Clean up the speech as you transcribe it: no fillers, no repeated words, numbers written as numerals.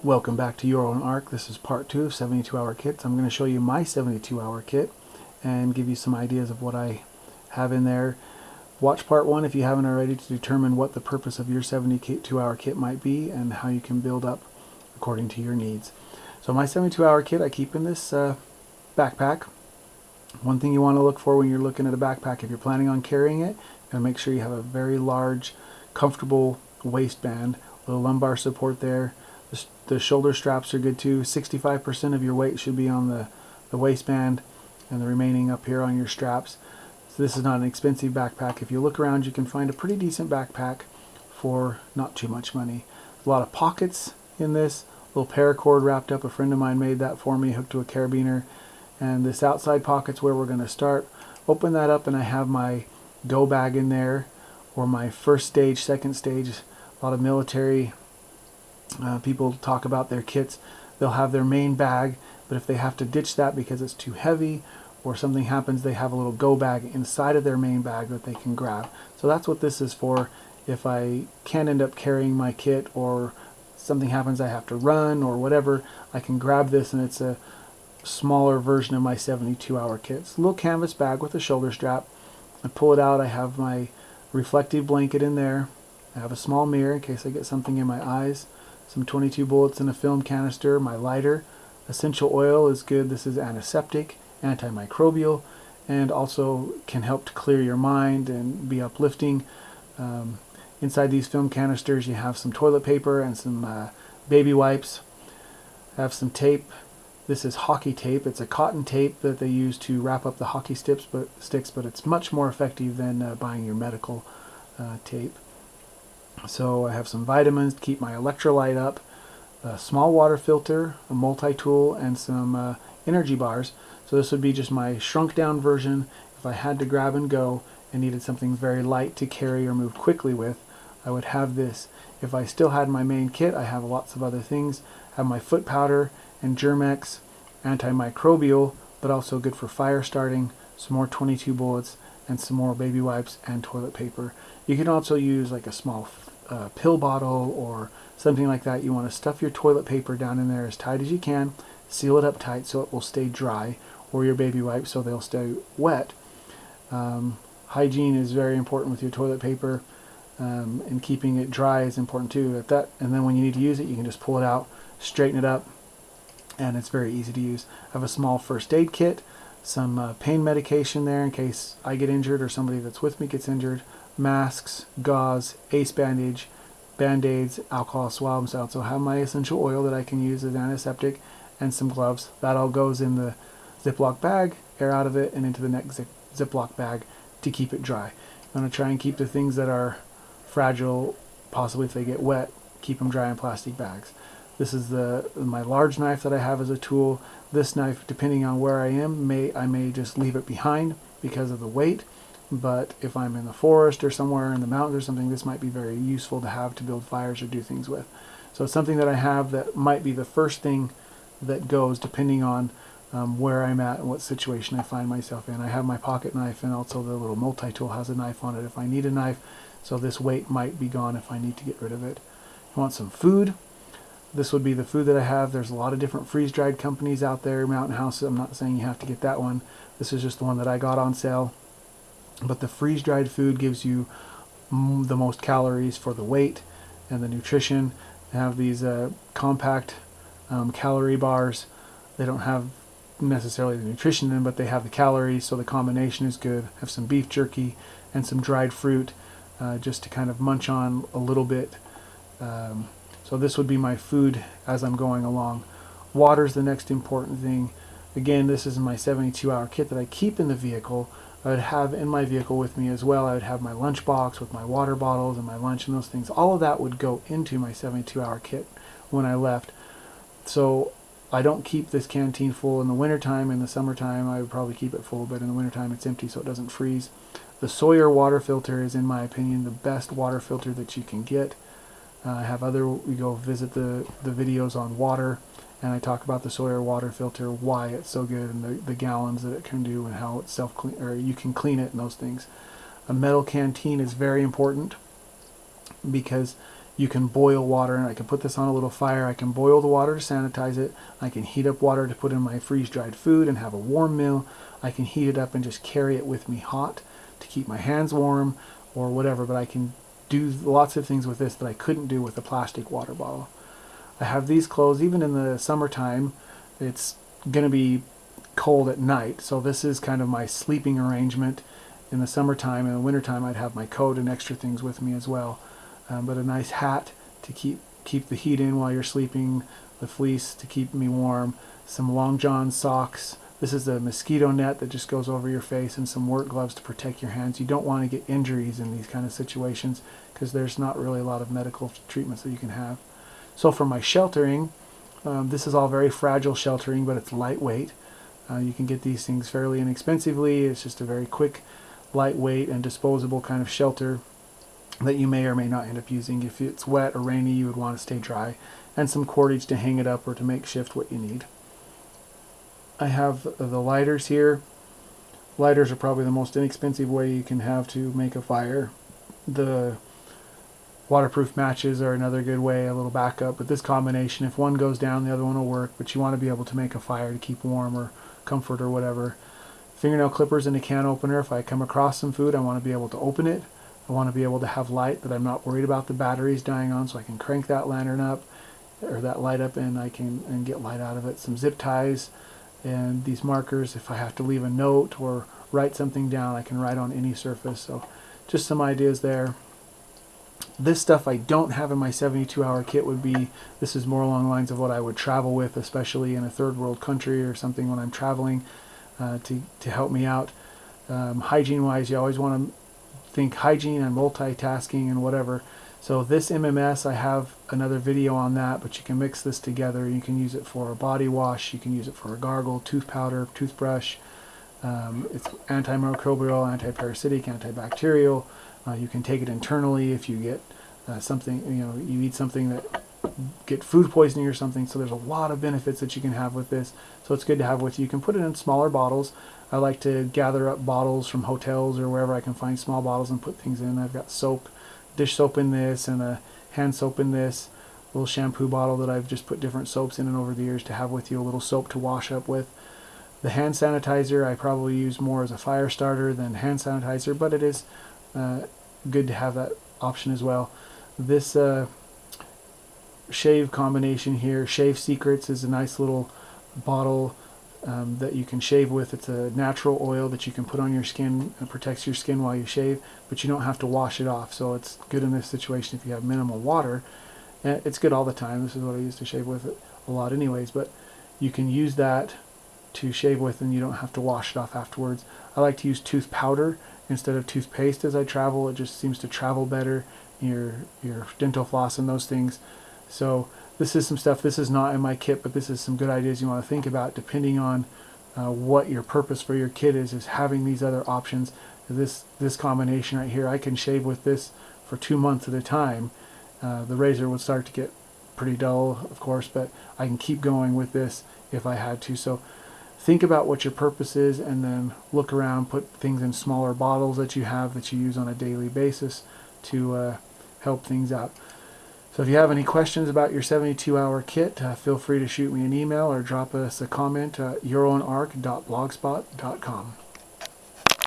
Welcome back to Your Own Arc. This is part 2 of 72-hour kits. I'm going to show you my 72-hour kit and give you some ideas of what I have in there. Watch part 1 if you haven't already to determine what the purpose of your 72-hour kit might be and how you can build up according to your needs. So my 72-hour kit I keep in this backpack. One thing you want to look for when you're looking at a backpack, if you're planning on carrying it, make sure you have a very large, comfortable waistband with a lumbar support there. The shoulder straps are good too. 65% of your weight should be on the waistband and the remaining up here on your straps. So this is not an expensive backpack. If you look around, you can find a pretty decent backpack for not too much money. A lot of pockets in this. Little paracord wrapped up. A friend of mine made that for me, hooked to a carabiner. And this outside pocket's where we're going to start. Open that up and I have my go bag in there, or my first stage, second stage. A lot of military people talk about their kits. They'll have their main bag, but if they have to ditch that because it's too heavy or something happens, they have a little go bag inside of their main bag that they can grab. So that's what this is for. If I can't end up carrying my kit or something happens, I have to run or whatever, I can grab this, and it's a smaller version of my 72-hour kit. It's a little canvas bag with a shoulder strap. I pull it out. I have my reflective blanket in there. I have a small mirror in case I get something in my eyes. Some 22 bullets in a film canister, my lighter. Essential oil is good. This is antiseptic, antimicrobial, and also can help to clear your mind and be uplifting. Inside these film canisters you have some toilet paper and some baby wipes. I have some tape. This is hockey tape. It's a cotton tape that they use to wrap up the hockey sticks, but it's much more effective than buying your medical tape. So I have some vitamins to keep my electrolyte up, a small water filter, a multi-tool, and some energy bars. So this would be just my shrunk down version. If I had to grab and go and needed something very light to carry or move quickly with, I would have this. If I still had my main kit, I have lots of other things. I have my foot powder and Germex, antimicrobial, but also good for fire starting, some more 22 bullets, and some more baby wipes and toilet paper. You can also use like a small pill bottle or something like that. You want to stuff your toilet paper down in there as tight as you can, seal it up tight so it will stay dry, or your baby wipes so they'll stay wet. Hygiene is very important with your toilet paper, and keeping it dry is important too. And then when you need to use it, you can just pull it out, straighten it up, and it's very easy to use. I have a small first aid kit, some pain medication there in case I get injured or somebody that's with me gets injured, masks, gauze, ace bandage, band-aids, alcohol swabs. I also have my essential oil that I can use as antiseptic, and some gloves. That all goes in the Ziploc bag, air out of it, and into the next Ziploc bag to keep it dry. I'm going to try and keep the things that are fragile, possibly if they get wet, keep them dry in plastic bags. This is my large knife that I have as a tool. This knife, depending on where I am, I may just leave it behind because of the weight. But if I'm in the forest or somewhere in the mountains or something, this might be very useful to have to build fires or do things with. So it's something that I have that might be the first thing that goes depending on where I'm at and what situation I find myself in. I have my pocket knife, and also the little multi-tool has a knife on it if I need a knife. So this weight might be gone if I need to get rid of it. You want some food? This would be the food that I have. There's a lot of different freeze-dried companies out there, Mountain House. I'm not saying you have to get that one. This is just the one that I got on sale. But the freeze-dried food gives you the most calories for the weight and the nutrition. They have these compact calorie bars. They don't have necessarily the nutrition in them, but they have the calories, so the combination is good. Have some beef jerky and some dried fruit just to kind of munch on a little bit. So this would be my food as I'm going along. Water's the next important thing. Again, this is my 72-hour kit that I keep in the vehicle. I would have in my vehicle with me as well. I would have my lunch box with my water bottles and my lunch and those things. All of that would go into my 72-hour kit when I left. So I don't keep this canteen full in the wintertime. In the summertime, I would probably keep it full, but in the wintertime it's empty so it doesn't freeze. The Sawyer water filter is, in my opinion, the best water filter that you can get. I have we go visit the videos on water, and I talk about the Sawyer water filter, why it's so good, and the gallons that it can do, and how it's self-clean, or you can clean it and those things. A metal canteen is very important because You can boil water, and I can put this on a little fire. I can boil the water to sanitize it. I can heat up water to put in my freeze-dried food and have a warm meal. I can heat it up and just carry it with me hot to keep my hands warm or whatever, but I can do lots of things with this that I couldn't do with a plastic water bottle. I have these clothes. Even in the summertime, it's going to be cold at night, so this is kind of my sleeping arrangement. In the summertime and the wintertime, I'd have my coat and extra things with me as well. But a nice hat to keep the heat in while you're sleeping, the fleece to keep me warm, some long john socks. This is the mosquito net that just goes over your face, and some work gloves to protect your hands. You don't want to get injuries in these kind of situations because there's not really a lot of medical treatments that you can have. So for my sheltering, this is all very fragile sheltering, but it's lightweight. You can get these things fairly inexpensively. It's just a very quick, lightweight, and disposable kind of shelter that you may or may not end up using. If it's wet or rainy, you would want to stay dry, and some cordage to hang it up or to makeshift what you need. I have the lighters here. Lighters are probably the most inexpensive way you can have to make a fire. The waterproof matches are another good way, a little backup, but this combination, if one goes down, the other one will work, but you want to be able to make a fire to keep warm or comfort or whatever. Fingernail clippers and a can opener. If I come across some food, I want to be able to open it. I want to be able to have light that I'm not worried about the batteries dying on, so I can crank that lantern up or that light up, and I can get light out of it. Some zip ties and these markers. If I have to leave a note or write something down, I can write on any surface. So just some ideas there. This stuff I don't have in my 72-hour kit would be, this is more along the lines of what I would travel with, especially in a third world country or something when I'm traveling, to help me out. Hygiene wise, you always want to think hygiene and multitasking and whatever. So this MMS, I have another video on that, but you can mix this together. You can use it for a body wash, you can use it for a gargle, tooth powder, toothbrush. It's antimicrobial, antiparasitic, antibacterial. You can take it internally if you get something, you eat something that get food poisoning or something. So there's a lot of benefits that you can have with this. So it's good to have with you. You can put it in smaller bottles. I like to gather up bottles from hotels or wherever I can find small bottles and put things in. I've got soap, dish soap in this, and a hand soap in this. A little shampoo bottle that I've just put different soaps in and over the years to have with you. A little soap to wash up with. The hand sanitizer I probably use more as a fire starter than hand sanitizer, but it is good to have that option as well. This shave combination here, Shave Secrets, is a nice little bottle that you can shave with. It's a natural oil that you can put on your skin and protects your skin while you shave, but you don't have to wash it off. So it's good in this situation if you have minimal water. And it's good all the time. This is what I used to shave with it a lot anyways, but you can use that to shave with and you don't have to wash it off afterwards. I like to use tooth powder instead of toothpaste as I travel. It just seems to travel better, your dental floss and those things. So this is some stuff, this is not in my kit, but this is some good ideas you want to think about depending on what your purpose for your kit is having these other options. This combination right here, I can shave with this for 2 months at a time. The razor would start to get pretty dull, of course, but I can keep going with this if I had to. So think about what your purpose is and then look around, put things in smaller bottles that you have that you use on a daily basis to help things out. So if you have any questions about your 72-hour kit, feel free to shoot me an email or drop us a comment at euronnarc.blogspot.com.